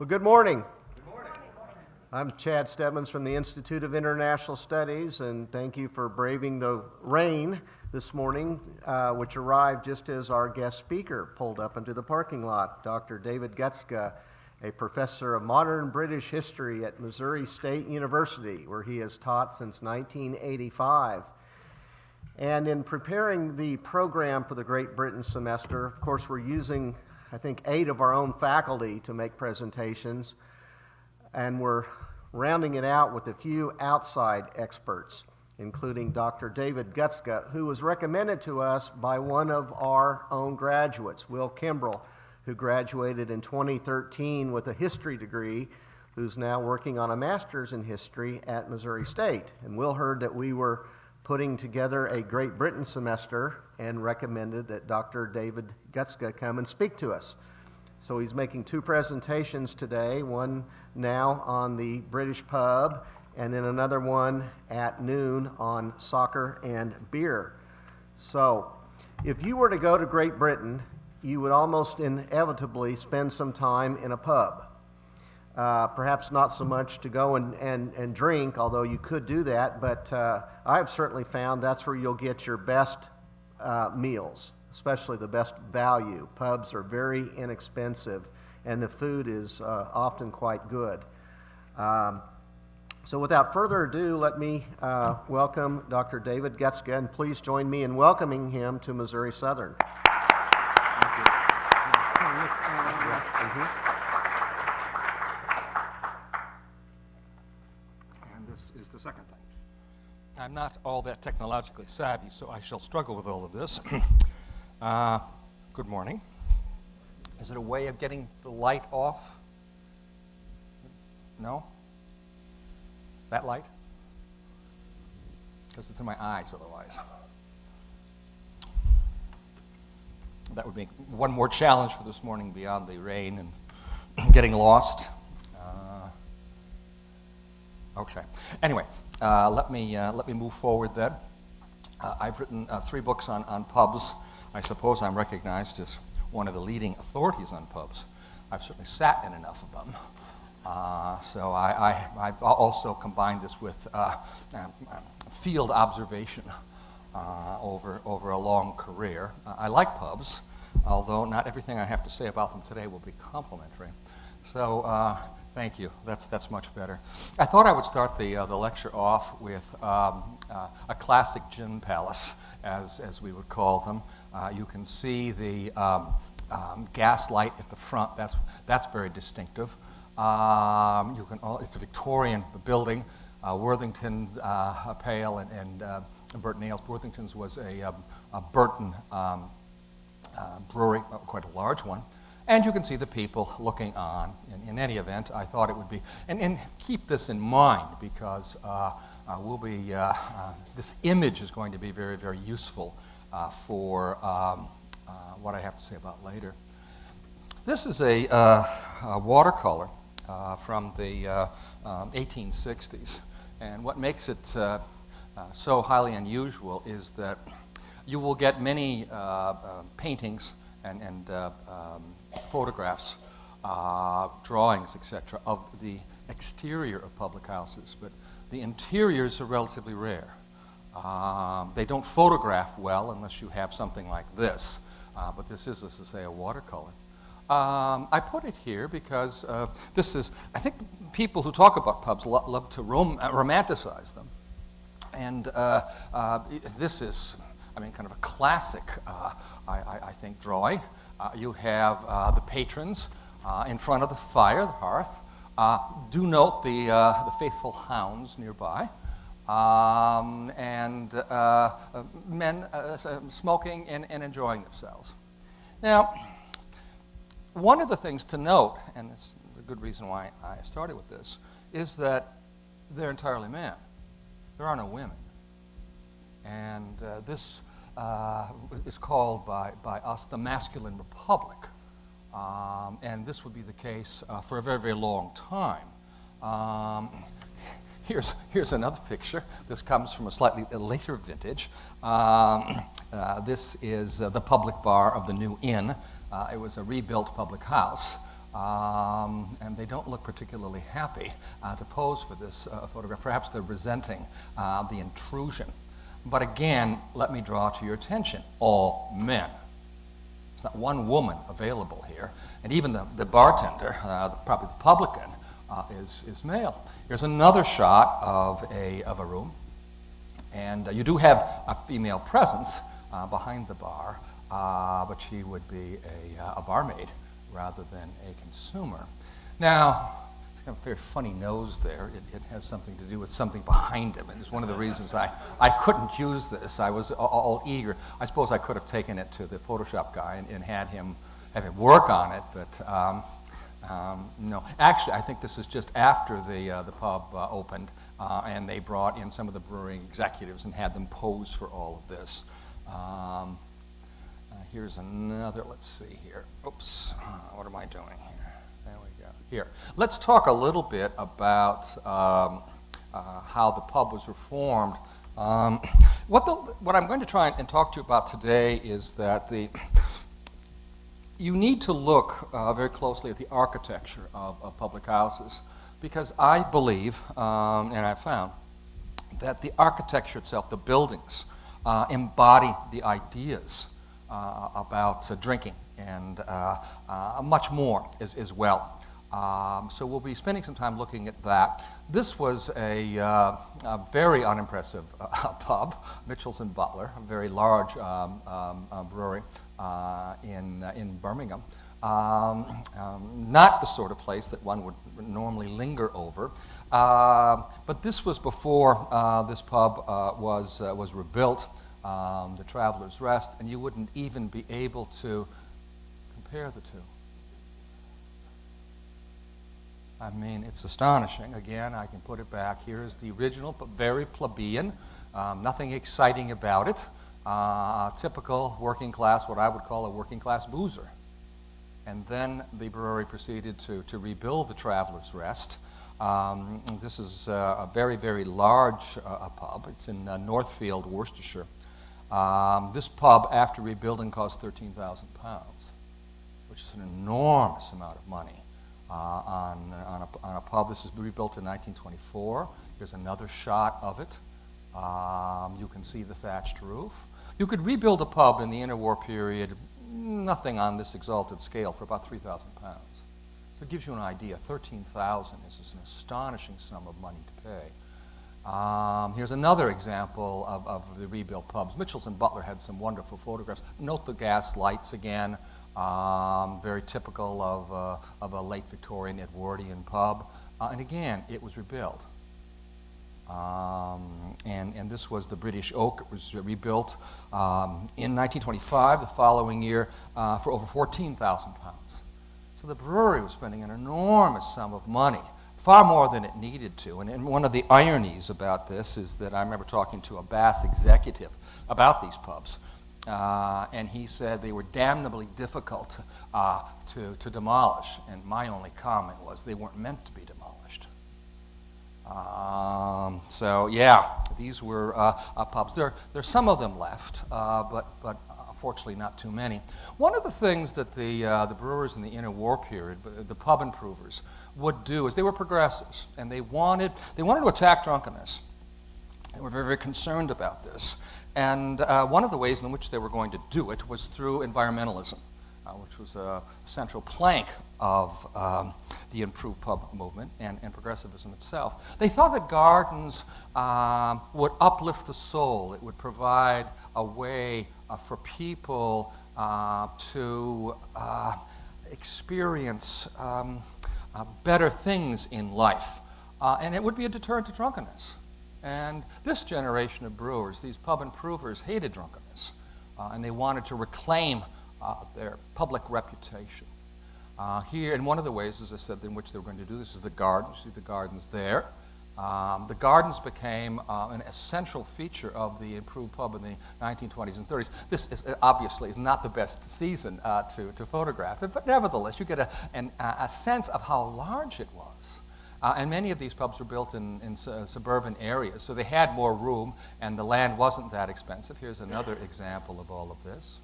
Well, good morning. Good morning. I'm Chad Stebbins from the Institute of International Studies, and thank you for braving the rain this morning, which arrived just as our guest speaker pulled up into the parking lot, Dr. David Gutzke, a professor of modern British history at Missouri State University, where he has taught since 1985. And in preparing the program for the Great Britain semester, of course, we're using, I think, 8 of our own faculty to make presentations, and we're rounding it out with a few outside experts, including Dr. David Gutzke, who was recommended to us by one of our own graduates, Will Kimbrell, who graduated in 2013 with a history degree, who's now working on a master's in history at Missouri State. And Will heard that we were putting together a Great Britain semester and recommended that Dr. David Gutzke come and speak to us. So he's making 2 presentations today, one now on the British pub, and then another one at noon on soccer and beer. So if you were to go to Great Britain, you would almost inevitably spend some time in a pub. Perhaps not so much to go and drink, although you could do that, but I've certainly found that's where you'll get your best meals, especially the best value. Pubs are very inexpensive, and the food is often quite good. So without further ado, let me welcome Dr. David Gutzke, and please join me in welcoming him to Missouri Southern. Thank you. And this is the second thing. I'm not all that technologically savvy, so I shall struggle with all of this. Good morning. Is it a way of getting the light off? No? That light? Because it's in my eyes otherwise. That would make one more challenge for this morning beyond the rain and getting lost. Okay. Anyway, let me move forward then. I've written 3 books on pubs. I suppose I'm recognized as one of the leading authorities on pubs. I've certainly sat in enough of them. So I've also combined this with field observation over a long career. I like pubs, although not everything I have to say about them today will be complimentary. So thank you. That's much better. I thought I would start the lecture off with a classic gin palace, as we would call them. You can see the gas light at the front. That's very distinctive. It's a Victorian building. Worthington Pale and Burton Ales. Worthington's was a Burton brewery, quite a large one. And you can see the people looking on. In any event, I thought it would be, and keep this in mind because this image is going to be very, very useful for what I have to say about later. This is a watercolor from the 1860s, and what makes it so highly unusual is that you will get many paintings and photographs, drawings, etc., of the exterior of public houses, but the interiors are relatively rare. They don't photograph well unless you have something like this, but this is, as I say, a watercolor. I put it here because this is, I think people who talk about pubs love to romanticize them. And this is, kind of a classic, I think, drawing. You have the patrons in front of the fire, the hearth. Do note the faithful hounds nearby. And men smoking and enjoying themselves. Now, one of the things to note, and it's a good reason why I started with this, is that they're entirely men. There are no women. And this is called by us the masculine republic. And this would be the case for a very, very long time. Here's another picture. This comes from a slightly later vintage. This is the public bar of the New Inn. It was a rebuilt public house. and they don't look particularly happy to pose for this photograph. Perhaps they're resenting the intrusion. But again, let me draw to your attention, all men. There's not one woman available here, and even the bartender, probably the publican, is male. Here's another shot of a room, and you do have a female presence behind the bar, but she would be a barmaid rather than a consumer. Now, it's got a very funny nose there. It has something to do with something behind him, and it's one of the reasons I couldn't use this. I was all eager. I suppose I could have taken it to the Photoshop guy and have him work on it, but no. Actually, I think this is just after the pub opened, and they brought in some of the brewing executives and had them pose for all of this. Here's another, let's see here. Oops, what am I doing here? There we go. Here, let's talk a little bit about how the pub was reformed. What I'm going to try and talk to you about today is that you need to look very closely at the architecture of public houses, because I believe, and I've found, that the architecture itself, the buildings, embody the ideas about drinking and much more as well. So we'll be spending some time looking at that. This was a very unimpressive pub, Mitchell's and Butler, a very large brewery in Birmingham. Not the sort of place that one would normally linger over. But this was before this pub was rebuilt. The Traveler's Rest, and you wouldn't even be able to compare the two. I mean, it's astonishing. Again, I can put it back. Here is the original, but very plebeian. Nothing exciting about it. Typical working class, what I would call a working class boozer. And then the brewery proceeded to rebuild the Traveler's Rest. This is a very, very large pub. It's in Northfield, Worcestershire. This pub, after rebuilding, cost £13,000, which is an enormous amount of money on a pub. This was rebuilt in 1924. Here's another shot of it. You can see the thatched roof. You could rebuild a pub in the interwar period, nothing on this exalted scale, for about £3,000. So it gives you an idea. $13,000 is an astonishing sum of money to pay. Here's another example of the rebuilt pubs. Mitchell's and Butler had some wonderful photographs. Note the gas lights again, very typical of a late Victorian Edwardian pub. And again, it was rebuilt. And this was the British Oak. It was rebuilt in 1925, the following year, for over £14,000. So the brewery was spending an enormous sum of money, far more than it needed to. And one of the ironies about this is that I remember talking to a Bass executive about these pubs, and he said they were damnably difficult to demolish. And my only comment was they weren't meant to be demolished. So yeah, these were pubs. There's some of them left, but fortunately not too many. One of the things that the brewers in the interwar period, the pub improvers, would do is they were progressives, and they wanted to attack drunkenness. They were very, very concerned about this. And one of the ways in which they were going to do it was through environmentalism, which was a central plank of the improved pub movement and progressivism itself. They thought that gardens would uplift the soul. It would provide a way for people to experience better things in life. And it would be a deterrent to drunkenness. And this generation of brewers, these pub improvers, hated drunkenness. And they wanted to reclaim their public reputation. Here, and one of the ways, as I said, in which they were going to do this is the gardens. You see the gardens there. The gardens became an essential feature of the improved pub in the 1920s and 30s. This obviously is not the best season to photograph it, but nevertheless, you get a sense of how large it was. And many of these pubs were built in suburban areas, so they had more room, and the land wasn't that expensive. Here's another example of all of this.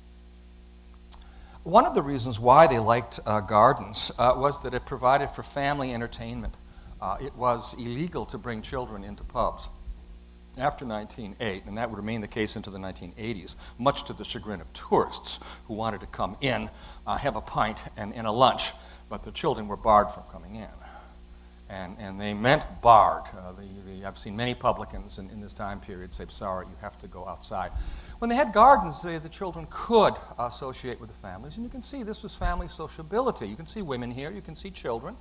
One of the reasons why they liked gardens was that it provided for family entertainment. It was illegal to bring children into pubs after 1908, and that would remain the case into the 1980s, much to the chagrin of tourists who wanted to come in, have a pint and a lunch, but the children were barred from coming in. And they meant barred. I've seen many publicans in this time period say, sorry, you have to go outside. When they had gardens, the children could associate with the families, and you can see this was family sociability. You can see women here, you can see children.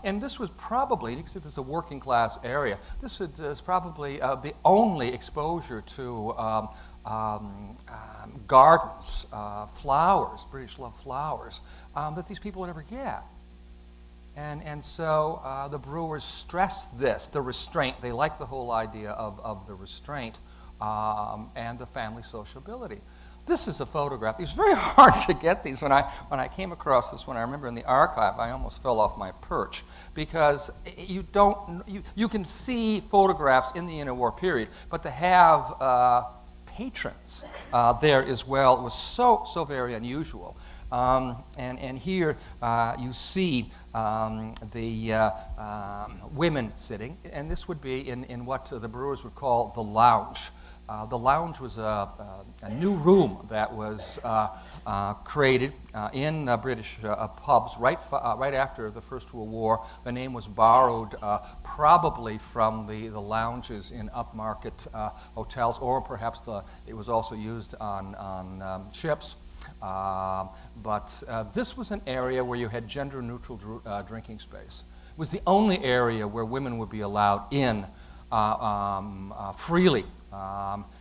And this was probably, you can see this is a working class area, this is probably the only exposure to gardens, flowers, British love flowers, that these people would ever get. And so the brewers stressed this, the restraint. They liked the whole idea of the restraint and the family sociability. This is a photograph. It's very hard to get these. When I came across this one, I remember in the archive, I almost fell off my perch because you can see photographs in the interwar period, but to have patrons there as well was so very unusual. And here you see the women sitting, and this would be in what the brewers would call the lounge. The lounge was a new room that was created in British pubs right after the First World War. The name was borrowed probably from the lounges in upmarket hotels, or perhaps it was also used on ships. But this was an area where you had gender-neutral drinking space. It was the only area where women would be allowed in freely.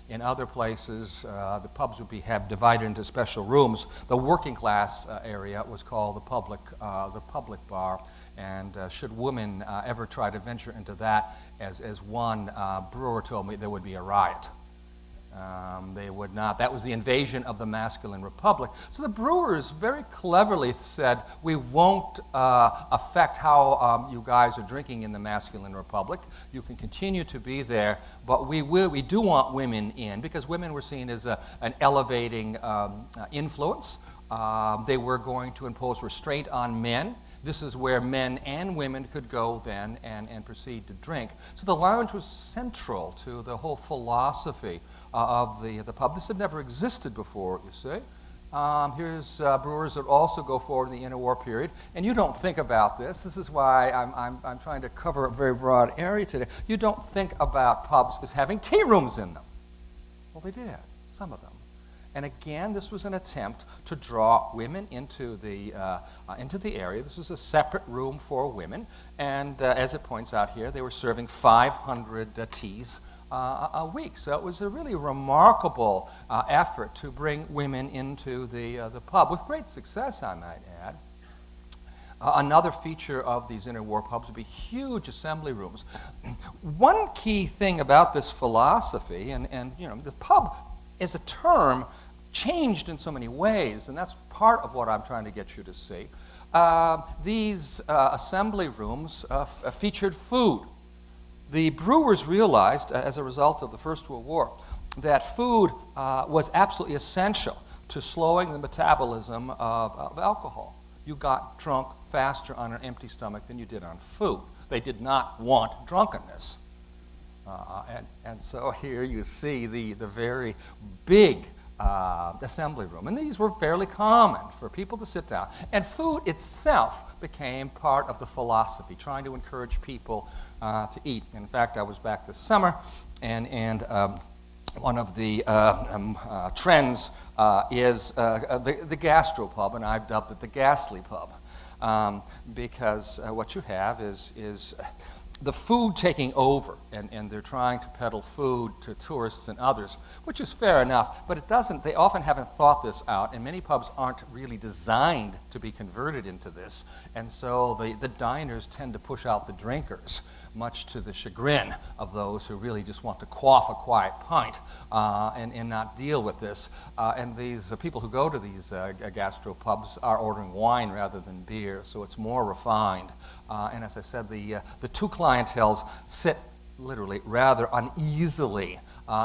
In other places, the pubs would have divided into special rooms. The working class area was called the public bar, and should women ever try to venture into that, as one brewer told me, there would be a riot. They would not. That was the invasion of the masculine republic. So the brewers very cleverly said, we won't affect how you guys are drinking in the masculine republic. You can continue to be there, but we do want women in, because women were seen as an elevating influence. They were going to impose restraint on men. This is where men and women could go then and proceed to drink. So the lounge was central to the whole philosophy of the pub. This had never existed before, you see. Here's brewers that also go forward in the interwar period, and you don't think about this. This is why I'm trying to cover a very broad area today. You don't think about pubs as having tea rooms in them. Well, they did, some of them. And again, this was an attempt to draw women into the area. This was a separate room for women, and as it points out here, they were serving 500 teas a week. So it was a really remarkable effort to bring women into the pub, with great success, I might add. Another feature of these interwar pubs would be huge assembly rooms. One key thing about this philosophy, and you know, the pub as a term changed in so many ways, and that's part of what I'm trying to get you to see. These assembly rooms featured food. The brewers realized, as a result of the First World War, that food was absolutely essential to slowing the metabolism of alcohol. You got drunk faster on an empty stomach than you did on food. They did not want drunkenness. And so here you see the very big assembly room. And these were fairly common for people to sit down. And food itself became part of the philosophy, trying to encourage people to eat. In fact, I was back this summer, and one of the trends is the gastropub, and I've dubbed it the ghastly pub, because what you have is the food taking over, and they're trying to peddle food to tourists and others, which is fair enough, but it doesn't, they often haven't thought this out, and many pubs aren't really designed to be converted into this, and so the diners tend to push out the drinkers, much to the chagrin of those who really just want to quaff a quiet pint and not deal with this. And these people who go to these gastropubs are ordering wine rather than beer, so it's more refined. And as I said, the two clienteles sit literally rather uneasily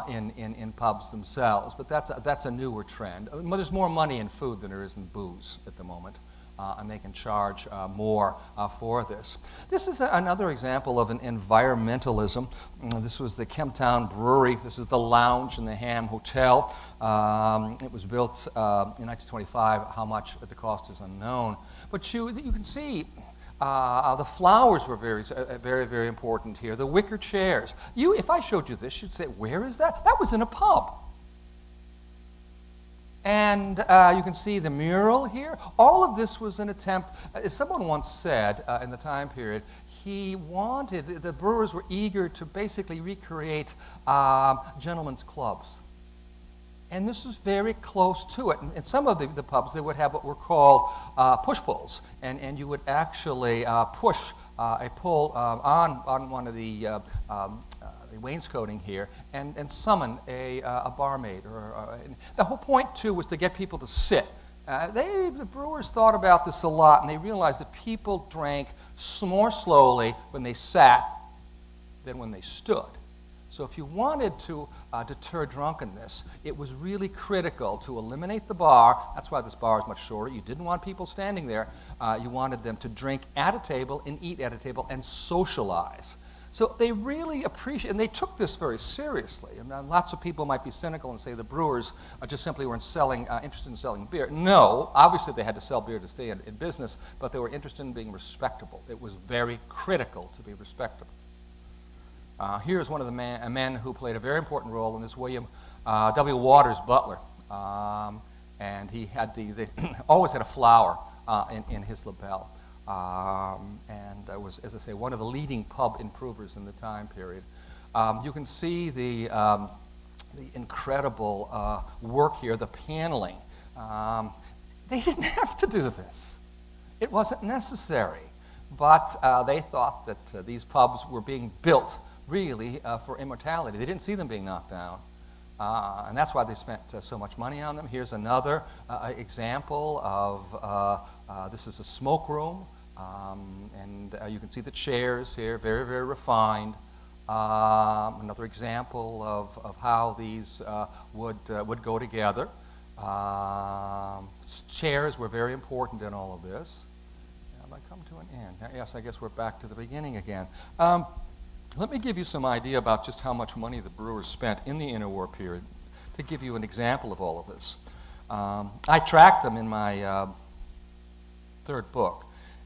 in pubs themselves. But that's a newer trend. There's more money in food than there is in booze at the moment. And they can charge more for this. This is another example of an environmentalism. This was the Kemptown Brewery. This is the Lounge in the Ham Hotel. It was built in 1925. How much the cost is unknown. But you can see the flowers were very, very important here. The wicker chairs. If I showed you this, you'd say, where is that? That was in a pub. And you can see the mural here. All of this was an attempt, as someone once said in the time period, the brewers were eager to basically recreate gentlemen's clubs. And this is very close to it. In some of the pubs, they would have what were called push pulls. And you would actually push a pull on one of the wainscoting here and summon a barmaid. The whole point, too, was to get people to sit. The brewers thought about this a lot, and they realized that people drank more slowly when they sat than when they stood. So if you wanted to deter drunkenness, it was really critical to eliminate the bar. That's why this bar is much shorter. You didn't want people standing there. You wanted them to drink at a table and eat at a table and socialize. So they really appreciate, and they took this very seriously. And lots of people might be cynical and say the brewers just simply weren't interested in selling beer. No, obviously they had to sell beer to stay in business, but they were interested in being respectable. It was very critical to be respectable. Here's one of the men who played a very important role in this, William W. Waters Butler. And he had always had a flower in his lapel. And was, as I say, one of the leading pub improvers in the time period. You can see the incredible work here, the paneling. They didn't have to do this. It wasn't necessary. But they thought that these pubs were being built really for immortality. They didn't see them being knocked down. And that's why they spent so much money on them. Here's another example of, this is a smoke room. And you can see the chairs here, very, very refined. Another example of how these would go together. Chairs were very important in all of this. Have I come to an end? Yes, I guess we're back to the beginning again. Let me give you some idea about just how much money the brewers spent in the interwar period to give you an example of all of this. I tracked them in my third book,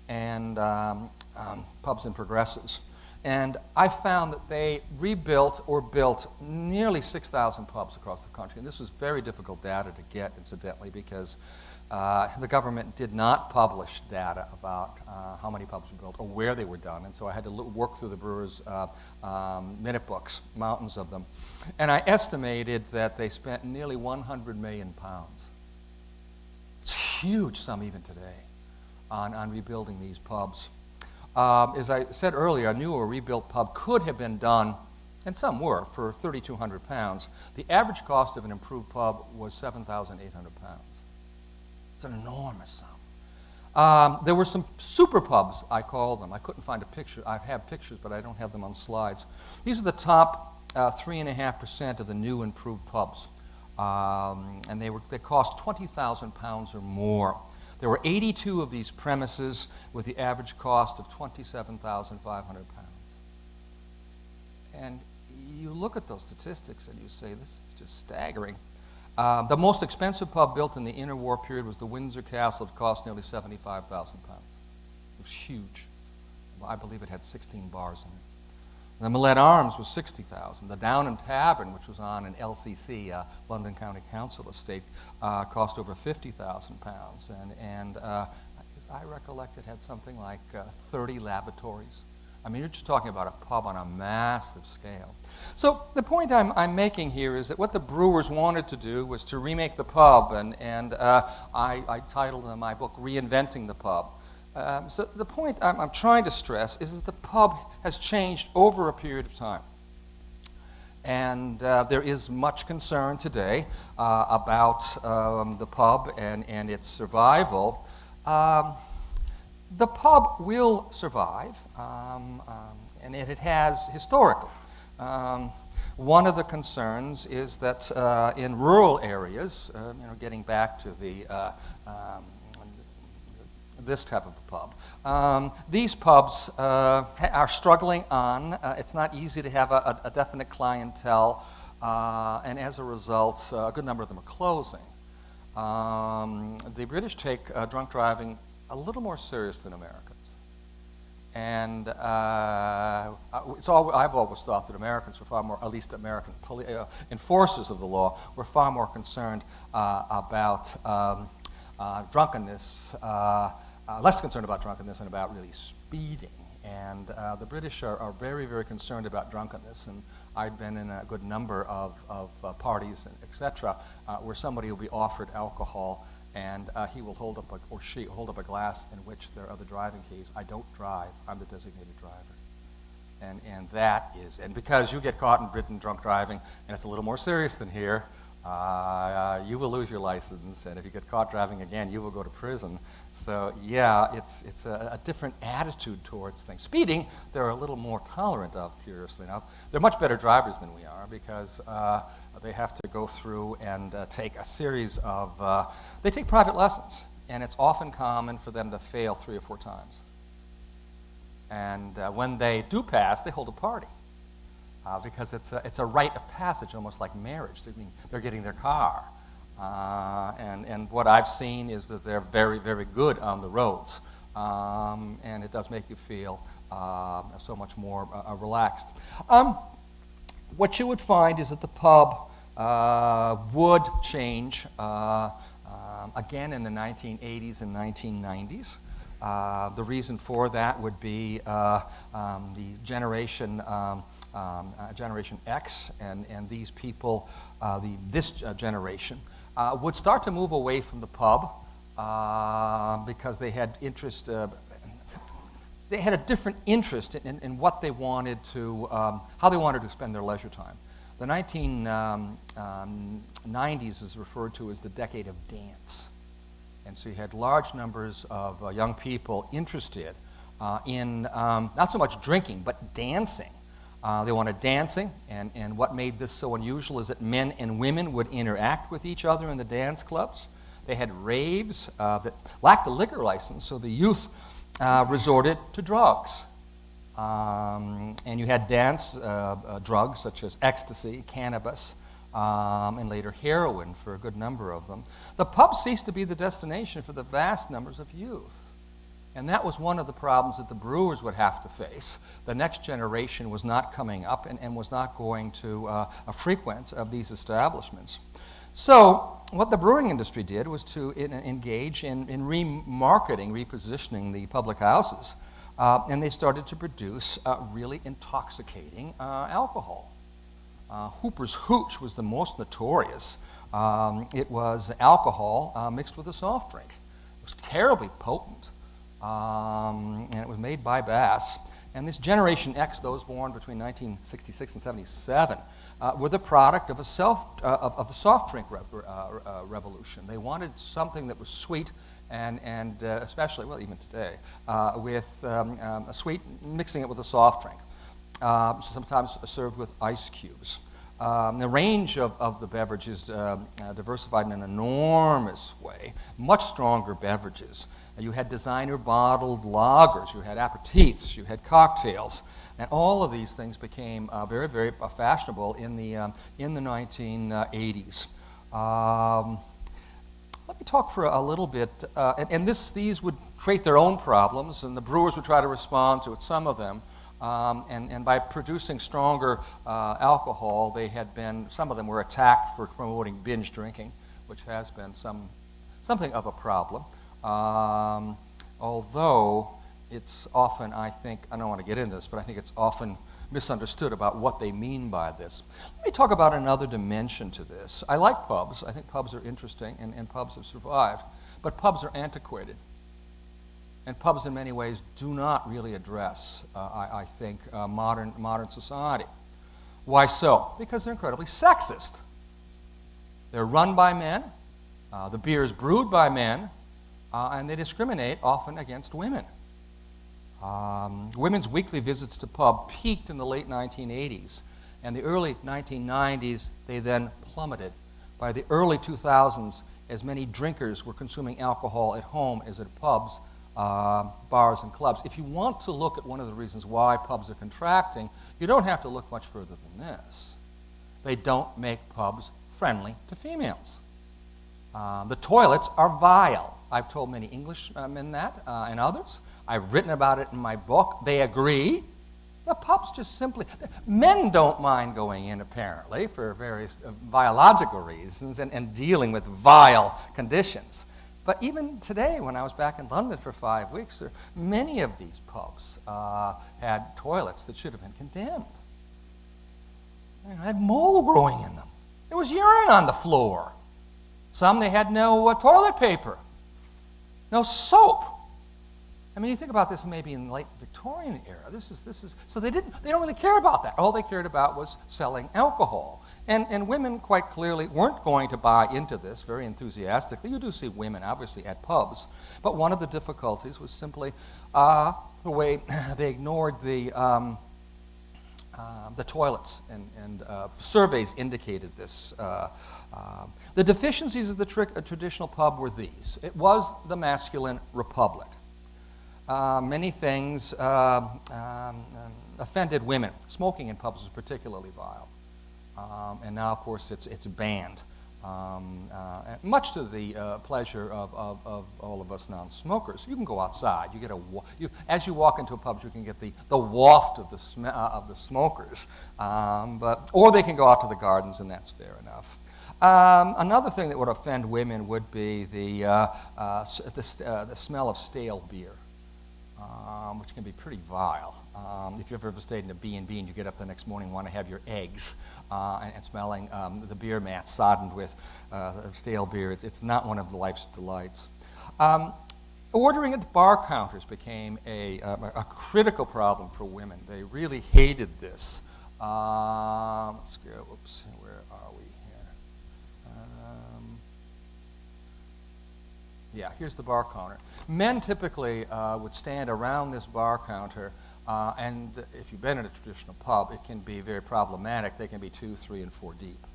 and Pubs and Progresses. And I found that they rebuilt or built nearly 6,000 pubs across the country. And this was very difficult data to get, incidentally, because the government did not publish data about how many pubs were built or where they were done. And so I had to work through the brewers' minute books, mountains of them. And I estimated that they spent nearly 100 million pounds. It's a huge sum even today on rebuilding these pubs. As I said earlier, a new or rebuilt pub could have been done, and some were, for £3,200. The average cost of an improved pub was £7,800. It's an enormous sum. There were some super pubs, I call them. I couldn't find a picture. I have pictures, but I don't have them on slides. These are the top 3.5% of the new improved pubs. And they cost £20,000 or more. There were 82 of these premises with the average cost of £27,500. And you look at those statistics and you say, this is just staggering. The most expensive pub built in the interwar period was the Windsor Castle. It cost nearly £75,000. It was huge. I believe it had 16 bars in it. The Millet Arms was $60,000. The Downham Tavern, which was on an LCC, London County Council estate, cost over £50,000. And as I recollect, it had something like 30 lavatories. I mean, you're just talking about a pub on a massive scale. So the point I'm making here is that what the brewers wanted to do was to remake the pub, and I titled my book Reinventing the Pub. So the point I'm trying to stress is that the pub has changed over a period of time. And there is much concern today about the pub and its survival. The pub will survive, and it has historically. One of the concerns is that in rural areas, getting back to the this type of pub, these pubs are struggling on. It's not easy to have a definite clientele, and as a result, a good number of them are closing. The British take drunk driving a little more serious than Americans. And I've always thought that Americans were far more, at least American enforcers of the law, were far more concerned about drunkenness, less concerned about drunkenness than about really speeding. And the British are very, very concerned about drunkenness. And I've been in a good number of parties, etc., where somebody will be offered alcohol, and he will hold up or she hold up a glass in which there are the driving keys. I don't drive. I'm the designated driver. And that is, and because you get caught in Britain drunk driving, and it's a little more serious than here, you will lose your license, and if you get caught driving again, you will go to prison. So yeah, it's a different attitude towards things. Speeding, they're a little more tolerant of, curiously enough. They're much better drivers than we are, because they have to go through and take a series of, they take private lessons, and it's often common for them to fail 3 or 4 times. And when they do pass, they hold a party. Because it's a rite of passage, almost like marriage. I mean, they're getting their car. And what I've seen is that they're very, very good on the roads. And it does make you feel so much more relaxed. What you would find is that the pub would change again in the 1980s and 1990s. The reason for that would be the Generation X and these people, this generation, would start to move away from the pub because they had interest. They had a different interest in what they wanted to, how they wanted to spend their leisure time. The 1990s is referred to as the decade of dance. And so you had large numbers of young people interested in not so much drinking, but dancing. They wanted dancing, and what made this so unusual is that men and women would interact with each other in the dance clubs. They had raves that lacked a liquor license, so the youth resorted to drugs. And you had dance drugs such as ecstasy, cannabis, and later heroin for a good number of them. The pub ceased to be the destination for the vast numbers of youth. And that was one of the problems that the brewers would have to face. The next generation was not coming up and was not going to frequent these establishments. So what the brewing industry did was to engage in remarketing, repositioning the public houses. And they started to produce really intoxicating alcohol. Hooper's Hooch was the most notorious. It was alcohol mixed with a soft drink. It was terribly potent. And it was made by Bass. And this Generation X, those born between 1966 and 77, were the product of the soft drink revolution. They wanted something that was sweet and especially, well, even today, with a sweet, mixing it with a soft drink, sometimes served with ice cubes. The range of the beverages diversified in an enormous way, much stronger beverages. You had designer bottled lagers, you had aperitifs, you had cocktails, and all of these things became very, very fashionable in the 1980s. Let me talk for a little bit, and these would create their own problems, and the brewers would try to respond to it, some of them. And by producing stronger alcohol, some of them were attacked for promoting binge drinking, which has been something of a problem. Although it's often, I don't want to get into this, but I think it's often misunderstood about what they mean by this. Let me talk about another dimension to this. I like pubs. I think pubs are interesting, and pubs have survived. But pubs are antiquated. And pubs, in many ways, do not really address, I think, modern society. Why so? Because they're incredibly sexist. They're run by men. The beer is brewed by men. And they discriminate often against women. Women's weekly visits to pub peaked in the late 1980s. And the early 1990s, they then plummeted. By the early 2000s, as many drinkers were consuming alcohol at home as at pubs, bars, and clubs. If you want to look at one of the reasons why pubs are contracting, you don't have to look much further than this. They don't make pubs friendly to females. The toilets are vile. I've told many Englishmen that and others. I've written about it in my book. They agree. The pubs just simply... Men don't mind going in, apparently, for various biological reasons and dealing with vile conditions. But even today, when I was back in London for 5 weeks, many of these pubs had toilets that should have been condemned. They had mold growing in them. There was urine on the floor. Some, they had no toilet paper, no soap. I mean, you think about this maybe in the late Victorian era. This is so they don't really care about that. All they cared about was selling alcohol. And women quite clearly weren't going to buy into this very enthusiastically. You do see women, obviously, at pubs. But one of the difficulties was simply the way they ignored the toilets. And surveys indicated this. The deficiencies of the traditional pub were these. It was the masculine republic. Many things offended women. Smoking in pubs was particularly vile. And now, of course, it's banned, much to the pleasure of all of us non-smokers. You can go outside. You get as you walk into a pub, you can get the waft of the smokers. Or they can go out to the gardens, and that's fair enough. Another thing that would offend women would be the smell of stale beer, which can be pretty vile. If you've ever stayed in a B&B and you get up the next morning and want to have your eggs and smelling the beer mat soddened with stale beer, it's not one of life's delights. Ordering at bar counters became a critical problem for women. They really hated this. Let's go, oops, where are we here? Yeah, here's the bar counter. Men typically would stand around this bar counter, and if you've been in a traditional pub, it can be very problematic. They can be 2, 3, and 4 deep.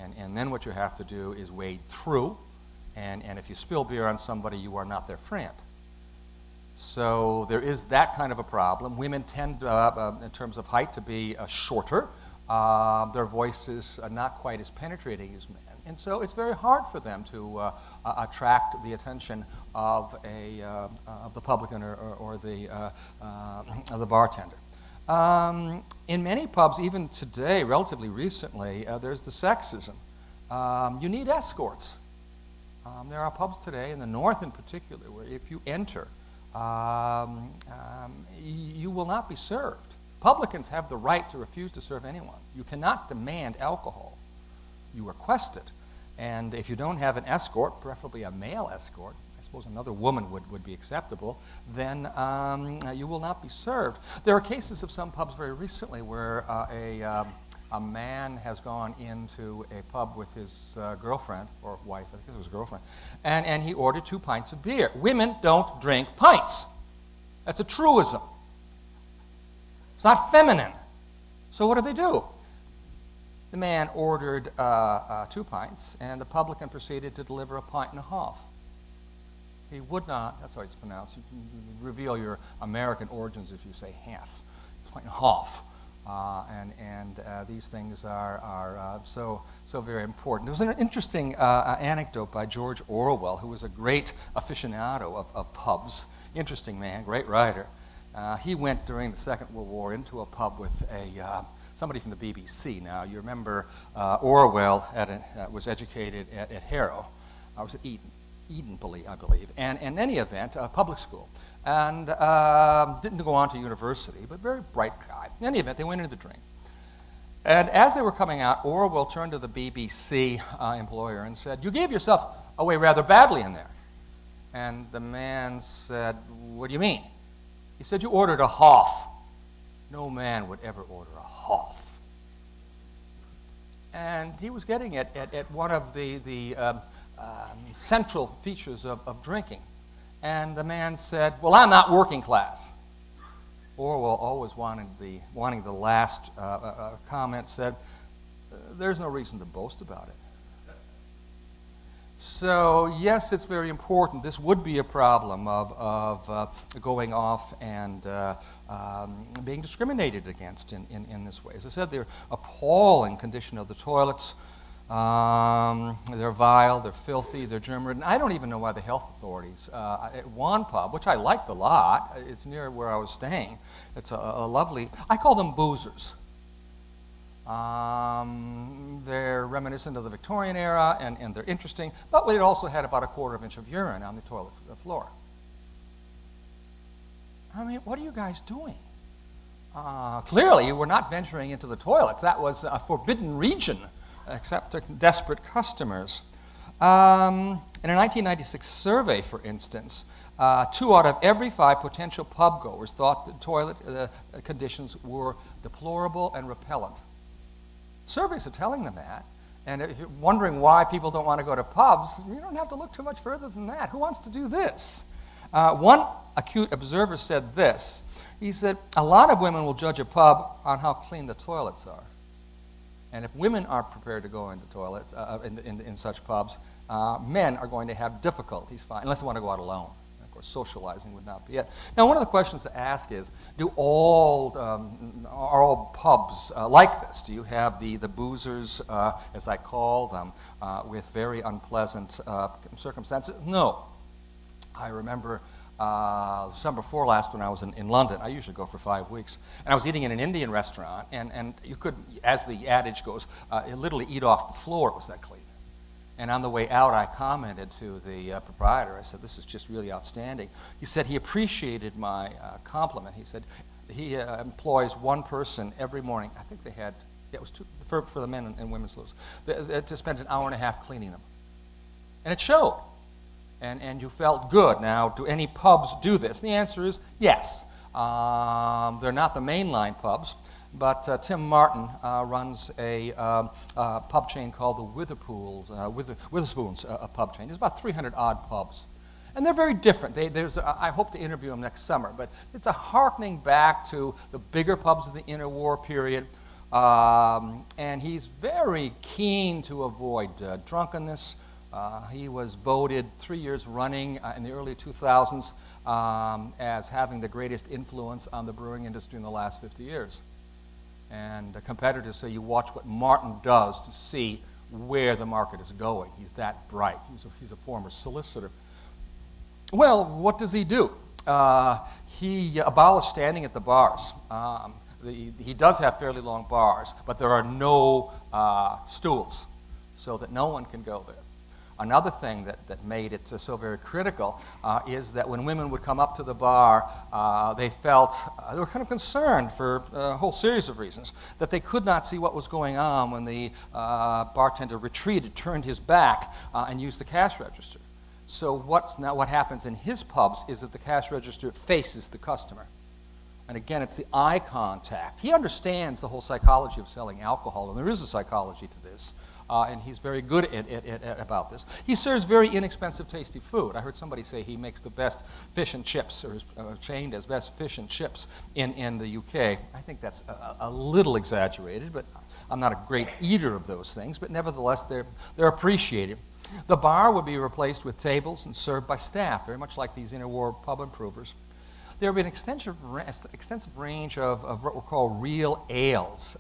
And then what you have to do is wade through, and if you spill beer on somebody, you are not their friend. So there is that kind of a problem. Women tend, in terms of height, to be shorter. Their voices are not quite as penetrating as men. And so it's very hard for them to attract the attention of the publican or the bartender. In many pubs, even today, relatively recently, there's the sexism. You need escorts. There are pubs today, in the North in particular, where if you enter, you will not be served. Publicans have the right to refuse to serve anyone. You cannot demand alcohol. You request it. And if you don't have an escort, preferably a male escort, I suppose another woman would be acceptable, then you will not be served. There are cases of some pubs very recently where a man has gone into a pub with his girlfriend, or wife, I think it was girlfriend, and he ordered 2 pints of beer. Women don't drink pints. That's a truism. It's not feminine. So what do? The man ordered 2 pints, and the publican proceeded to deliver 1.5 pints. He would not, that's how it's pronounced, you can reveal your American origins if you say half. It's 1.5 pints. And these things are so very important. There was an interesting anecdote by George Orwell, who was a great aficionado of pubs. Interesting man, great writer. He went during the Second World War into a pub with somebody from the BBC. Now, you remember Orwell was educated at Harrow. I was at Eton, I believe. And in any event, public school. And didn't go on to university, but very bright guy. In any event, they went into the drink. And as they were coming out, Orwell turned to the BBC employer and said, "You gave yourself away rather badly in there." And the man said, "What do you mean?" He said, "You ordered a half." No man would ever order a half. And he was getting at one of the central features of drinking. And the man said, "Well, I'm not working class." Orwell, always wanting the last comment, said, there's no reason to boast about it. So, yes, it's very important. This would be a problem of going off and being discriminated against in this way. As I said, they're appalling condition of the toilets. They're vile, they're filthy, they're germ-ridden. I don't even know why the health authorities, at one pub, which I liked a lot, it's near where I was staying, it's a lovely, I call them boozers. They're reminiscent of the Victorian era, and they're interesting, but it also had about a quarter of an inch of urine on the toilet floor. I mean, what are you guys doing? Clearly, you were not venturing into the toilets. That was a forbidden region, except to desperate customers. In a 1996 survey, for instance, 2 out of every 5 potential pub goers thought the toilet conditions were deplorable and repellent. Surveys are telling them that. And if you're wondering why people don't want to go to pubs, you don't have to look too much further than that. Who wants to do this? One acute observer said this. He said, a lot of women will judge a pub on how clean the toilets are. And if women aren't prepared to go into toilets, in such pubs, men are going to have difficulties, unless they want to go out alone. Of course, socializing would not be it. Now, one of the questions to ask is, are all pubs like this? Do you have the boozers, as I call them, with very unpleasant circumstances? No. I remember summer before last when I was in London. I usually go for 5 weeks. And I was eating in an Indian restaurant, and you could, as the adage goes, literally eat off the floor. It was that clean. And on the way out, I commented to the proprietor. I said, this is just really outstanding. He said he appreciated my compliment. He said he employs one person every morning. I think they had, it was 2, for the men and women's loops, to spend an hour and a half cleaning them. And it showed. And you felt good. Now, do any pubs do this? And the answer is yes. They're not the mainline pubs, but Tim Martin runs a pub chain called the Witherspoons pub chain. There's about 300-odd pubs. And they're very different. I hope to interview them next summer, but it's a hearkening back to the bigger pubs of the interwar period. And he's very keen to avoid drunkenness. He was voted 3 years running in the early 2000s as having the greatest influence on the brewing industry in the last 50 years. And competitors say you watch what Martin does to see where the market is going. He's that bright. He's a former solicitor. Well, what does he do? He abolished standing at the bars. He does have fairly long bars, but there are no stools, so that no one can go there. Another thing that made it so very critical is that when women would come up to the bar, they were kind of concerned for a whole series of reasons, that they could not see what was going on when the bartender retreated, turned his back, and used the cash register. So what happens in his pubs is that the cash register faces the customer. And again, it's the eye contact. He understands the whole psychology of selling alcohol, and there is a psychology to this. And he's very good about this. He serves very inexpensive, tasty food. I heard somebody say he makes the best fish and chips, or is chained as best fish and chips in the UK. I think that's a little exaggerated, but I'm not a great eater of those things. But nevertheless, they're appreciated. The bar would be replaced with tables and served by staff, very much like these interwar pub improvers. There would be an extensive range of what were called real ales.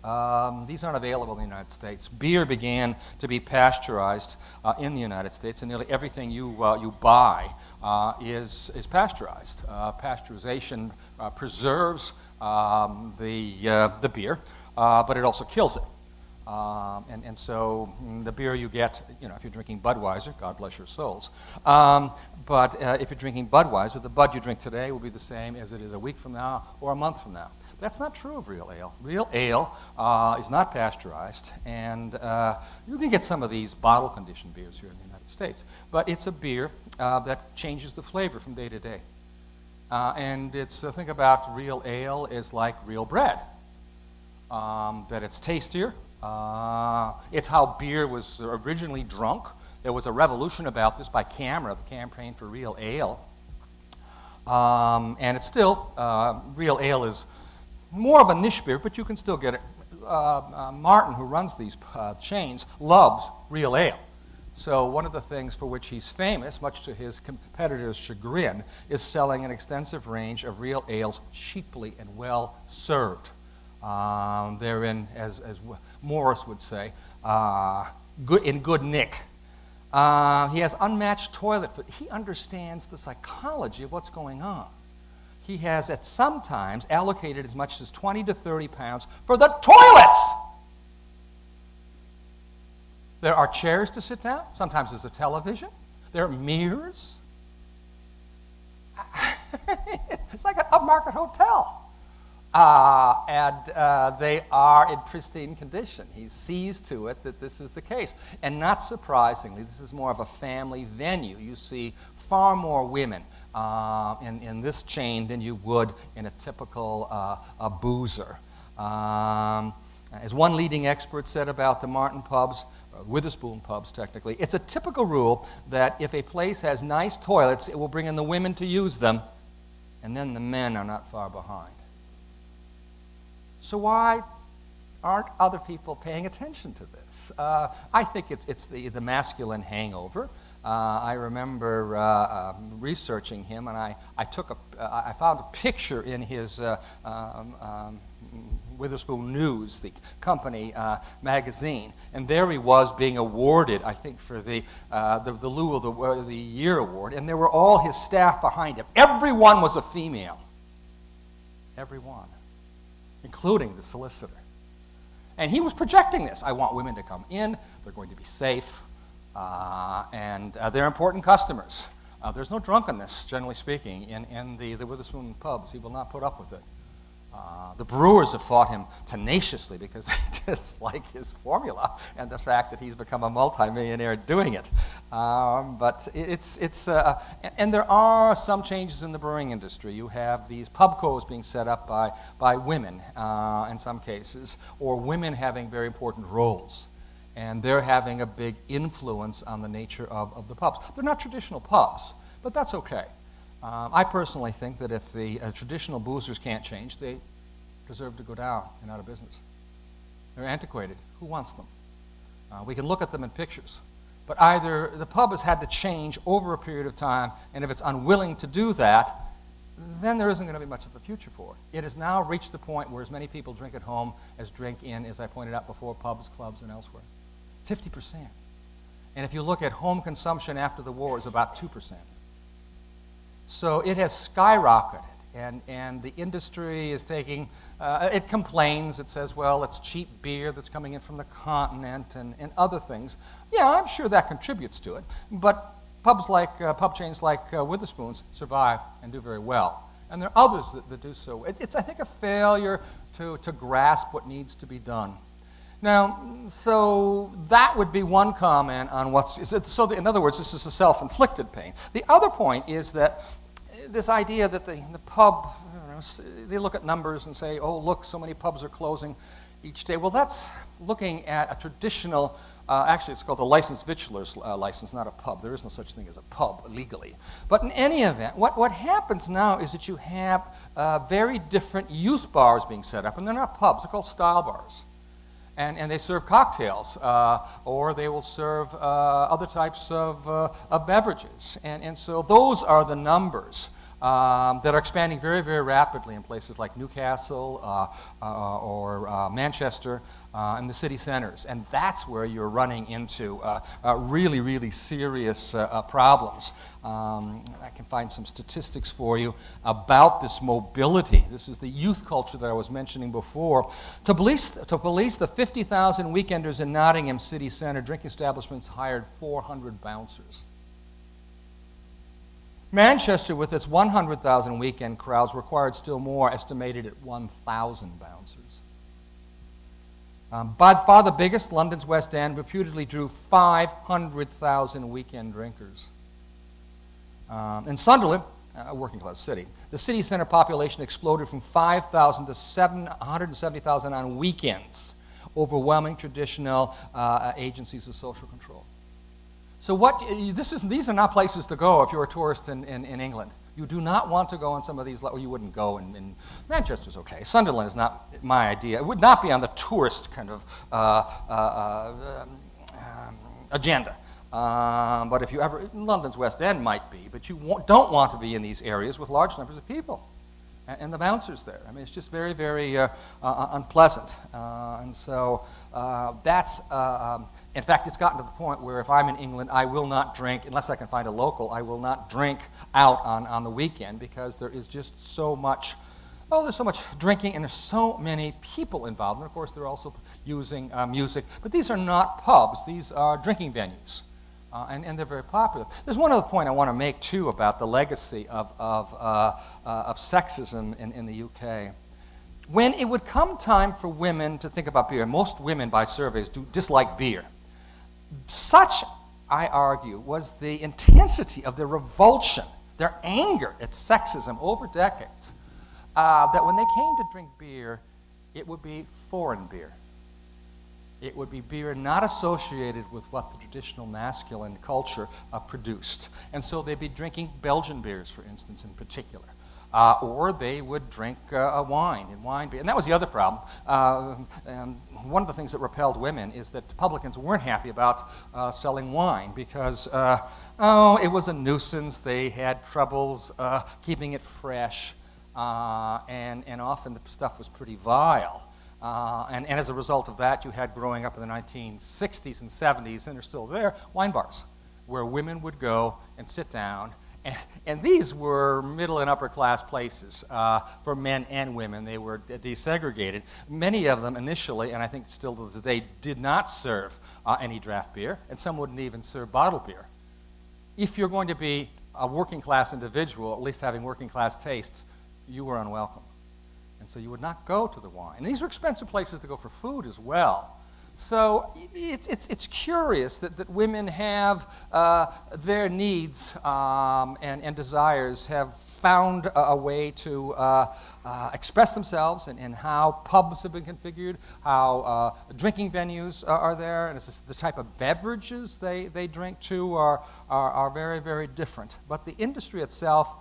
These aren't available in the United States. Beer began to be pasteurized in the United States, and nearly everything you buy is pasteurized. Pasteurization preserves the beer, but it also kills it. And so the beer you get, if you're drinking Budweiser, God bless your souls, but if you're drinking Budweiser, the Bud you drink today will be the same as it is a week from now or a month from now. That's not true of real ale. Real ale is not pasteurized, and you can get some of these bottle-conditioned beers here in the United States, but it's a beer that changes the flavor from day to day. And think about real ale is like real bread, that it's tastier. It's how beer was originally drunk. There was a revolution about this by CAMRA, the Campaign for Real Ale. And it's still, real ale is more of a niche beer, but you can still get it. Martin, who runs these chains, loves real ale. So one of the things for which he's famous, much to his competitors' chagrin, is selling an extensive range of real ales cheaply and well served. They're in, as Morris would say, in good nick. He has unmatched toilet foot. He understands the psychology of what's going on. He has at some times allocated as much as 20 to 30 pounds for the toilets. There are chairs to sit down. Sometimes there's a television. There are mirrors. It's like an upmarket hotel. And they are in pristine condition. He sees to it that this is the case. And not surprisingly, this is more of a family venue. You see far more women in this chain than you would in a typical boozer. As one leading expert said about the Martin pubs, Witherspoon pubs technically, it's a typical rule that if a place has nice toilets, it will bring in the women to use them, and then the men are not far behind. So why aren't other people paying attention to this? I think it's the masculine hangover. I remember researching him, and I found a picture in his Witherspoon News, the company magazine, and there he was being awarded, I think, for the Lou of the Year award, and there were all his staff behind him. Everyone was a female. Everyone, including the solicitor. And he was projecting this. I want women to come in. They're going to be safe. And they're important customers. There's no drunkenness, generally speaking, in the Witherspoon pubs. He will not put up with it. The brewers have fought him tenaciously because they dislike his formula and the fact that he's become a multimillionaire doing it. But and there are some changes in the brewing industry. You have these pubcos being set up by women in some cases, or women having very important roles. And they're having a big influence on the nature of the pubs. They're not traditional pubs, but that's okay. I personally think that if the traditional boozers can't change, they deserve to go down and out of business. They're antiquated. Who wants them? We can look at them in pictures. But either the pub has had to change over a period of time, and if it's unwilling to do that, then there isn't going to be much of a future for it. It has now reached the point where as many people drink at home as drink in, as I pointed out before, pubs, clubs, and elsewhere. 50%. And if you look at home consumption after the war, it's about 2%. So it has skyrocketed, and the industry is taking, it complains, it says, well, it's cheap beer that's coming in from the continent and other things. Yeah, I'm sure that contributes to it, but pub chains like Witherspoon's survive and do very well. And there are others that do so. It's, I think, a failure to grasp what needs to be done. Now, so that would be one comment on in other words, this is a self-inflicted pain. The other point is that this idea that the pub, they look at numbers and say, oh, look, so many pubs are closing each day. Well, that's looking at a traditional, actually it's called a licensed victualer's license, not a pub. There is no such thing as a pub legally. But in any event, what happens now is that you have very different youth bars being set up, and they're not pubs, they're called style bars. And they serve cocktails, or they will serve other types of beverages. And so those are the numbers that are expanding very, very rapidly in places like Newcastle or Manchester and the city centers. And that's where you're running into really, really serious problems. I can find some statistics for you about this mobility. This is the youth culture that I was mentioning before. To police the 50,000 weekenders in Nottingham city center, drinking establishments hired 400 bouncers. Manchester, with its 100,000 weekend crowds, required still more, estimated at 1,000 bouncers. By far the biggest, London's West End reputedly drew 500,000 weekend drinkers. In Sunderland, a working-class city, the city center population exploded from 5,000 to 170,000 on weekends, overwhelming traditional agencies of social control. So these are not places to go if you're a tourist in England. You do not want to go on some of these, or you wouldn't go in Manchester's okay. Sunderland is not my idea. It would not be on the tourist kind of agenda. But if you ever, London's West End might be, but you don't want to be in these areas with large numbers of people. And the bouncers there. I mean, it's just very, very unpleasant. And so that's, in fact, it's gotten to the point where if I'm in England, I will not drink, unless I can find a local, I will not drink out on the weekend because there is just so much, there's so much drinking and there's so many people involved. And of course, they're also using music. But these are not pubs, these are drinking venues. And they're very popular. There's one other point I want to make, too, about the legacy of sexism in the UK. When it would come time for women to think about beer, most women by surveys do dislike beer. Such, I argue, was the intensity of their revulsion, their anger at sexism over decades, that when they came to drink beer, it would be foreign beer. It would be beer not associated with what the traditional masculine culture produced. And so they'd be drinking Belgian beers, for instance, in particular. Or they would drink wine and wine beer. And that was the other problem. One of the things that repelled women is that publicans weren't happy about selling wine because, it was a nuisance. They had troubles keeping it fresh. And often the stuff was pretty vile. And as a result of that, you had, growing up in the 1960s and 70s, and they're still there, wine bars, where women would go and sit down. And these were middle and upper class places for men and women. They were desegregated. Many of them initially, and I think still to this day, did not serve any draft beer, and some wouldn't even serve bottled beer. If you're going to be a working class individual, at least having working class tastes, you were unwelcome. And so you would not go to the wine. And these were expensive places to go for food as well. So it's curious that women have their needs and desires have found a way to express themselves and how pubs have been configured, how drinking venues are there, and it's the type of beverages they drink too are very, very different. But the industry itself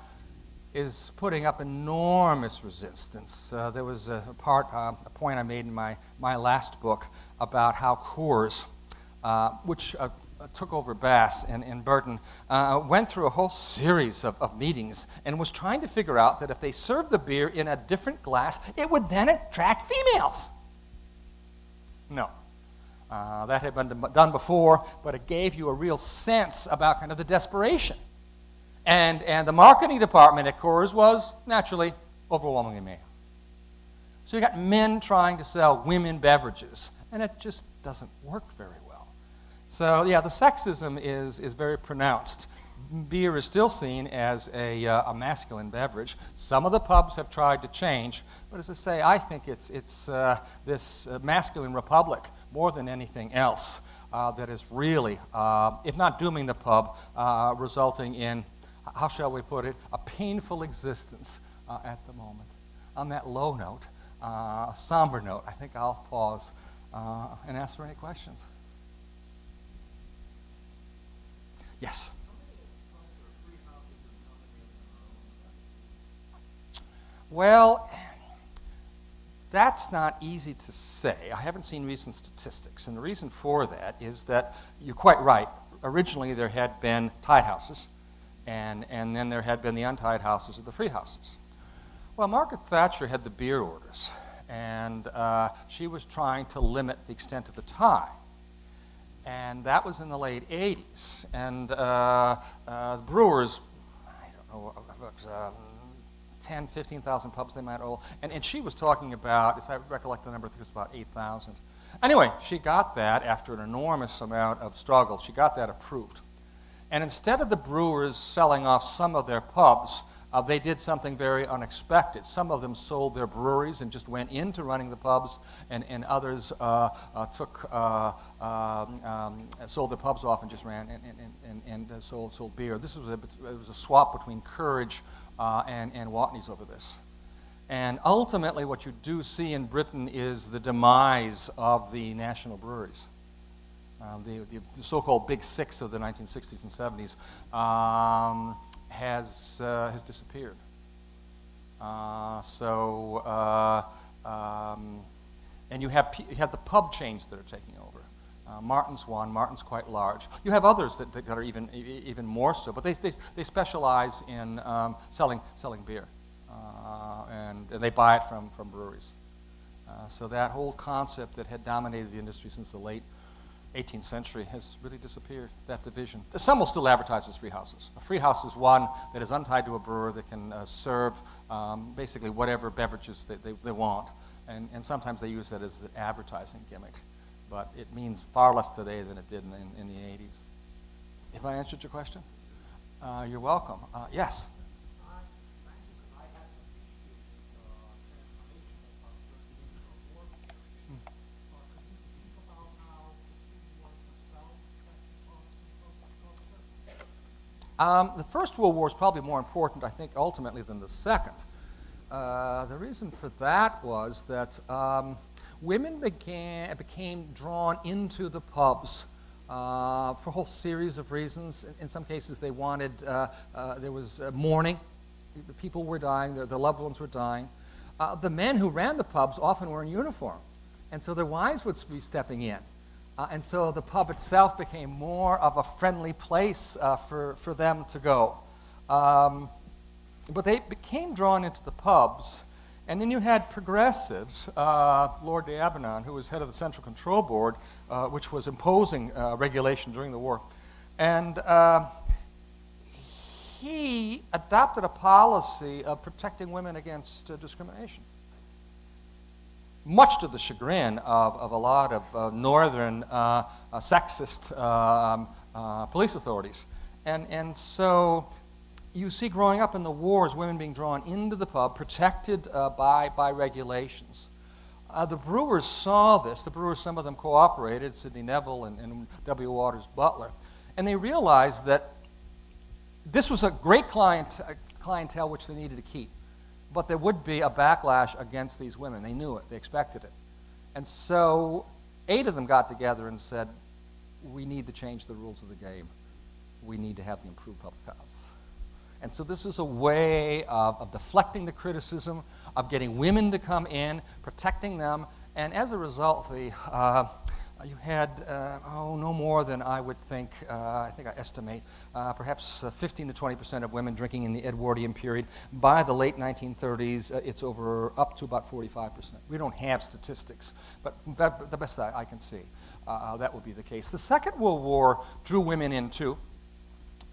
is putting up enormous resistance. There was a point I made in my last book about how Coors, which took over Bass and Burton, went through a whole series of meetings and was trying to figure out that if they served the beer in a different glass, it would then attract females. No. That had been done before, but it gave you a real sense about kind of the desperation. And the marketing department at Coors was, naturally, overwhelmingly male. So you got men trying to sell women beverages, and it just doesn't work very well. So, yeah, the sexism is very pronounced. Beer is still seen as a masculine beverage. Some of the pubs have tried to change, but as I say, I think it's this masculine republic, more than anything else, that is really, if not dooming the pub, resulting in, how shall we put it, a painful existence at the moment. On that low note, a somber note, I think I'll pause and ask for any questions. Yes? Well, that's not easy to say. I haven't seen recent statistics, and the reason for that is that you're quite right. Originally, there had been tied houses, and then there had been the untied houses or the free houses. Well, Margaret Thatcher had the beer orders, and she was trying to limit the extent of the tie. And that was in the late 80s. And the brewers, I don't know, about 10, 15,000 pubs they might own. And she was talking about, as I recollect the number, I think it was about 8,000. Anyway, she got that after an enormous amount of struggle. She got that approved. And instead of the brewers selling off some of their pubs, they did something very unexpected. Some of them sold their breweries and just went into running the pubs, and others sold their pubs off and just ran and sold beer. This was it was a swap between Courage and Watney's over this. And ultimately what you do see in Britain is the demise of the national breweries. The so-called Big Six of the 1960s and 70s has disappeared. And you have the pub chains that are taking over. Martin's one. Martin's quite large. You have others that are even more so, but they specialize in selling beer, and they buy it from breweries. So that whole concept that had dominated the industry since the late 18th century has really disappeared, that division. Some will still advertise as free houses. A free house is one that is untied to a brewer that can serve basically whatever beverages they want. And sometimes they use that as an advertising gimmick. But it means far less today than it did in the 80s. Have I answered your question? You're welcome. Yes? The First World War is probably more important, I think, ultimately than the Second. The reason for that was that women became drawn into the pubs for a whole series of reasons. In some cases, they wanted, there was mourning. The people were dying, their loved ones were dying. The men who ran the pubs often were in uniform, and so their wives would be stepping in. And so the pub itself became more of a friendly place for them to go. But they became drawn into the pubs, and then you had progressives, Lord D'Abernon, who was head of the Central Control Board, which was imposing regulation during the war. And he adopted a policy of protecting women against discrimination, much to the chagrin of a lot of northern sexist police authorities. And so you see growing up in the wars, women being drawn into the pub, protected by regulations. The brewers saw this. The brewers, some of them cooperated, Sidney Neville and W. Waters Butler, and they realized that this was a great clientele which they needed to keep. But there would be a backlash against these women. They knew it. They expected it. And so 8 of them got together and said, we need to change the rules of the game. We need to have the improved public house. And so this is a way of deflecting the criticism, of getting women to come in, protecting them. And as a result, you had, no more than I would think, I estimate, perhaps 15 to 20% of women drinking in the Edwardian period. By the late 1930s, it's up to about 45%. We don't have statistics, but the best I can see, that would be the case. The Second World War drew women in too,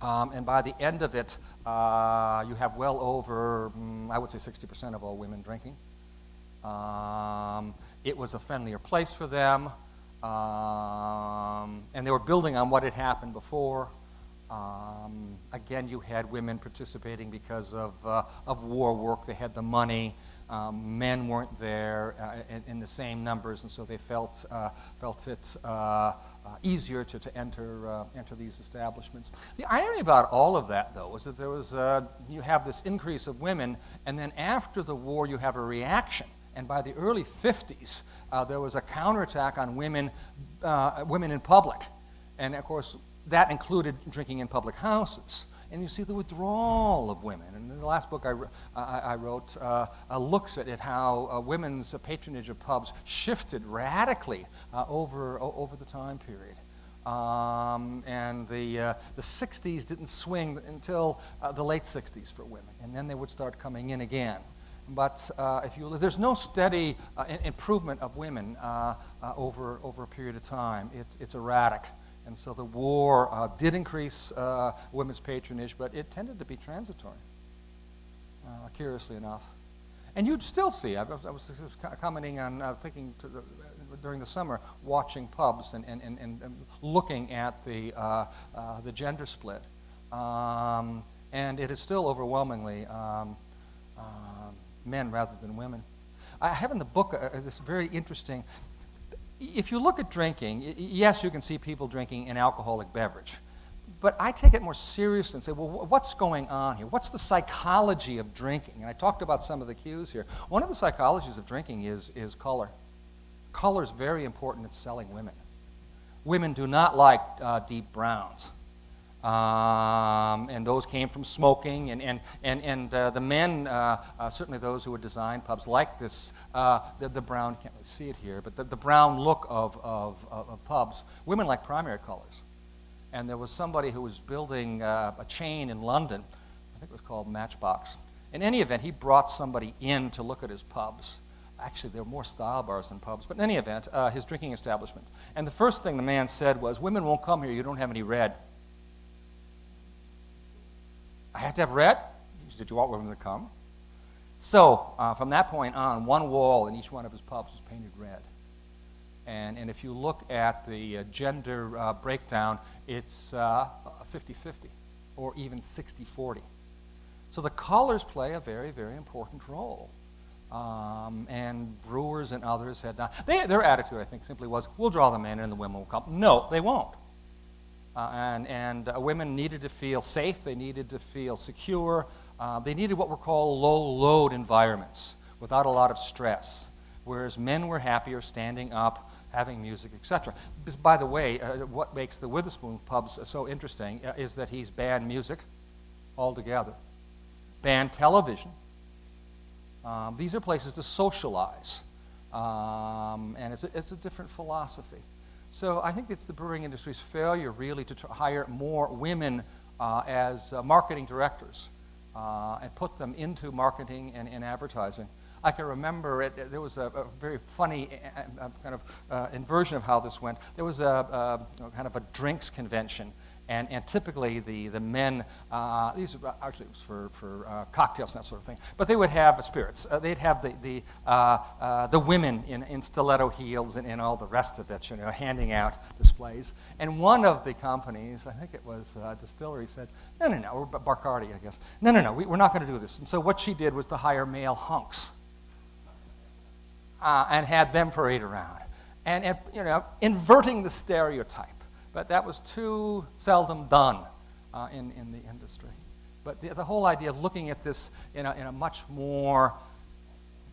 and by the end of it, you have well over, I would say 60% of all women drinking. It was a friendlier place for them. And they were building on what had happened before. Again, you had women participating because of war work. They had the money. Men weren't there in the same numbers, and so they felt it easier to enter these establishments. The irony about all of that, though, is that there was you have this increase of women, and then after the war, you have a reaction. And by the early 50s, there was a counterattack on women in public. And of course, that included drinking in public houses. And you see the withdrawal of women. And the last book I wrote looks at it, how women's patronage of pubs shifted radically over the time period. And the 60s didn't swing until the late 60s for women. And then they would start coming in again. But there's no steady improvement of women over a period of time. It's erratic. And so the war did increase women's patronage, but it tended to be transitory, curiously enough. And you'd still see, I was commenting on during the summer, watching pubs and looking at the gender split. And it is still overwhelmingly men rather than women. I have in the book this very interesting, if you look at drinking, yes, you can see people drinking an alcoholic beverage, but I take it more seriously and say, well, what's going on here? What's the psychology of drinking? And I talked about some of the cues here. One of the psychologies of drinking is color. Color is very important in selling women. Women do not like deep browns. And those came from smoking, and the men, certainly those who would design pubs like this, the brown, can't really see it here, but the brown look of pubs. Women like primary colors. And there was somebody who was building a chain in London, I think it was called Matchbox. In any event, he brought somebody in to look at his pubs. Actually, there were more style bars than pubs, but in any event, his drinking establishment. And the first thing the man said was, "Women won't come here, you don't have any red." I had to have red? Did you want women to come? So, from that point on, one wall in each one of his pubs was painted red. And if you look at the gender breakdown, it's 50-50, or even 60-40. So the colors play a very, very important role. And brewers and others had not. Their attitude, I think, simply was, we'll draw them in and the women will come. No, they won't. Women needed to feel safe. They needed to feel secure. They needed what were called low-load environments without a lot of stress, whereas men were happier standing up, having music, etc. By the way, what makes the Witherspoon pubs so interesting is that he's banned music altogether, banned television. These are places to socialize, and it's a different philosophy. So I think it's the brewing industry's failure really to hire more women as marketing directors and put them into marketing and advertising. I can remember there was a very funny kind of inversion of how this went. There was a kind of a drinks convention, and typically the men, these actually it was for cocktails and that sort of thing, but they would have spirits. They'd have the women in stiletto heels and all the rest of it, handing out displays. And one of the companies, I think it was a distillery, said, no, or Bacardi, I guess, no, we're not going to do this. And so what she did was to hire male hunks. And had them parade around, and inverting the stereotype. But that was too seldom done in the industry. But the whole idea of looking at this in a much more,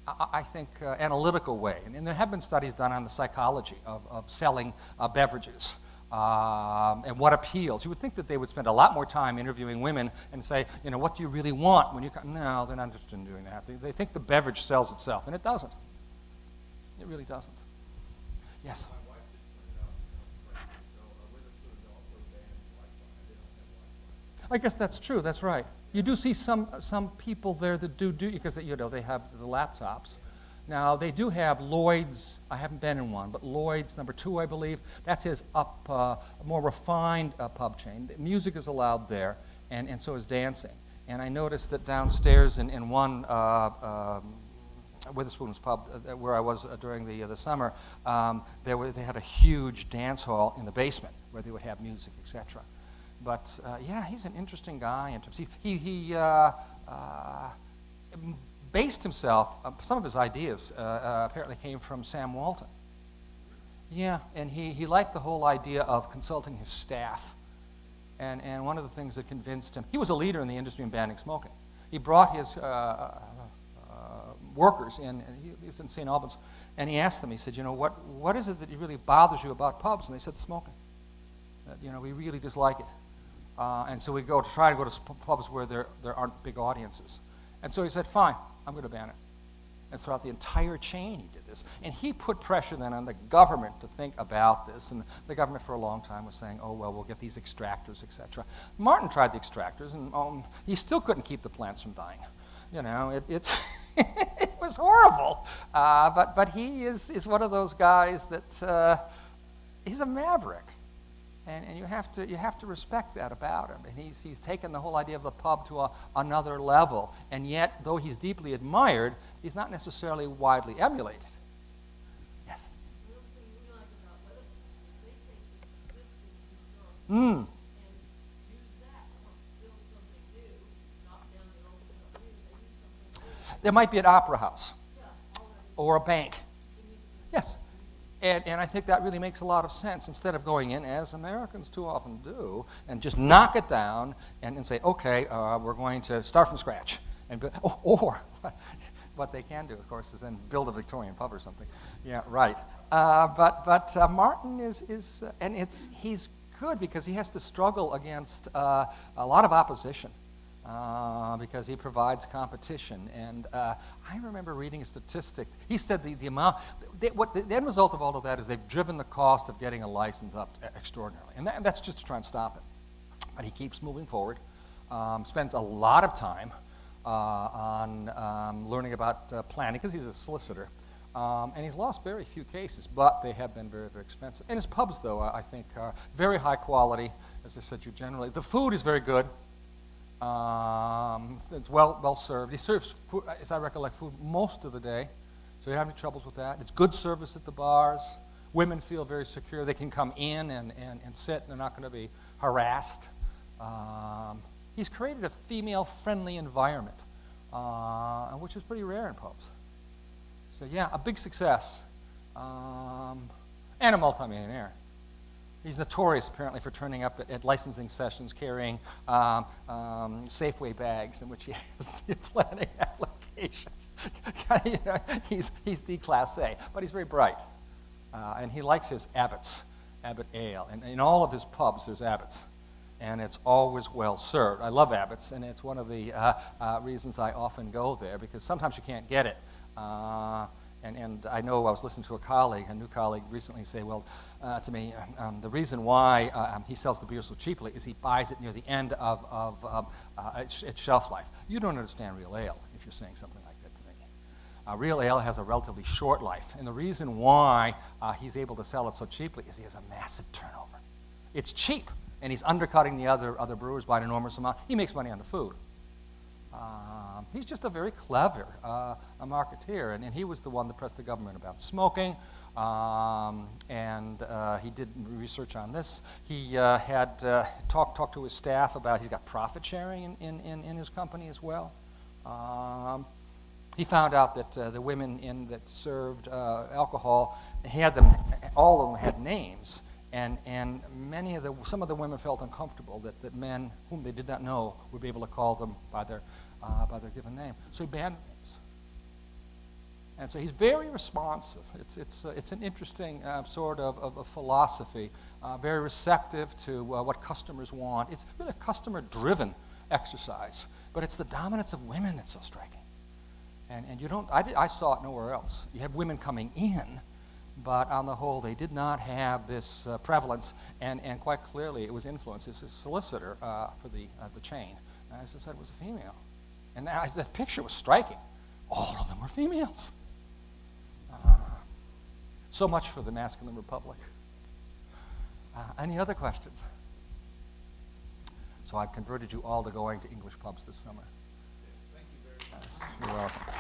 I think, analytical way. And there have been studies done on the psychology of selling beverages and what appeals. You would think that they would spend a lot more time interviewing women and say, what do you really want when you come? No, they're not interested in doing that. They think the beverage sells itself, and it doesn't. It really doesn't. Yes? My wife just pointed out, so Witherspoon is also banned Wi-Fi. They don't have Wi-Fi. I guess that's true. That's right. You do see some people there that do because they have the laptops. Now they do have Lloyd's. I haven't been in one, but Lloyd's #2, I believe. That's his more refined pub chain. Music is allowed there, and so is dancing. And I noticed that downstairs in one Witherspoon's pub, where I was during the summer, they had a huge dance hall in the basement where they would have music, etc. But he's an interesting guy. In terms, he based himself. Some of his ideas apparently came from Sam Walton. Yeah, and he liked the whole idea of consulting his staff. And one of the things that convinced him, he was a leader in the industry in banning smoking. He brought his workers in, and he's in St. Albans, and he asked them, he said, what is it that really bothers you about pubs? And they said, the smoking. We really dislike it. And so we try to go to pubs where there aren't big audiences. And so he said, fine, I'm going to ban it. And throughout the entire chain he did this. And he put pressure then on the government to think about this. And the government for a long time was saying, oh, well, we'll get these extractors, etc. Martin tried the extractors, and he still couldn't keep the plants from dying. It's it was horrible. But he is one of those guys that he's a maverick. And you have to respect that about him. And he's taken the whole idea of the pub to another level. And yet, though he's deeply admired, he's not necessarily widely emulated. Yes? There might be an opera house or a bank. Yes. And I think that really makes a lot of sense. Instead of going in, as Americans too often do, and just knock it down and say, okay, we're going to start from scratch. Or what they can do, of course, is then build a Victorian pub or something. Yeah, right. But Martin is he's good because he has to struggle against a lot of opposition because he provides competition. And I remember reading a statistic. He said the end result of all of that is they've driven the cost of getting a license up extraordinarily. And that's just to try and stop it. But he keeps moving forward, spends a lot of time on learning about planning because he's a solicitor. And he's lost very few cases, but they have been very, very expensive. And his pubs, though, I think are very high quality. As I said, you generally, the food is very good. It's well served. He serves, food, as I recollect, food most of the day, so you don't have any troubles with that. It's good service at the bars. Women feel very secure. They can come in and sit, and they're not going to be harassed. He's created a female-friendly environment, which is pretty rare in pubs. So yeah, a big success, and a multimillionaire. He's notorious, apparently, for turning up at licensing sessions carrying Safeway bags in which he has the planning applications. You know, he's the class A, but he's very bright, and he likes his Abbott Ale. And in all of his pubs, there's Abbott's, and it's always well served. I love Abbott's, and it's one of the reasons I often go there, because sometimes you can't get it. And I know I was listening to a new colleague recently say, well, to me, the reason why he sells the beer so cheaply is he buys it near the end of its shelf life. You don't understand real ale if you're saying something like that to me. Real ale has a relatively short life, and the reason why he's able to sell it so cheaply is he has a massive turnover. It's cheap, and he's undercutting the other brewers by an enormous amount. He makes money on the food. He's just a very clever a marketeer, and he was the one that pressed the government about smoking, and he did research on this. He had talked to his staff about, he's got profit sharing in his company as well. He found out that the women that served alcohol, all of them had names, and some of the women felt uncomfortable that men whom they did not know would be able to call them by their given name. So he banned names. And so he's very responsive. It's an interesting sort of philosophy, very receptive to what customers want. It's really a customer-driven exercise, but it's the dominance of women that's so striking. And you don't, I saw it nowhere else. You had women coming in, but on the whole, they did not have this prevalence, and quite clearly it was influence. This is a solicitor for the chain. And as I said, it was a female. And that picture was striking. All of them were females. So much for the masculine republic. Any other questions? So I've converted you all to going to English pubs this summer. Thank you very much. You're welcome.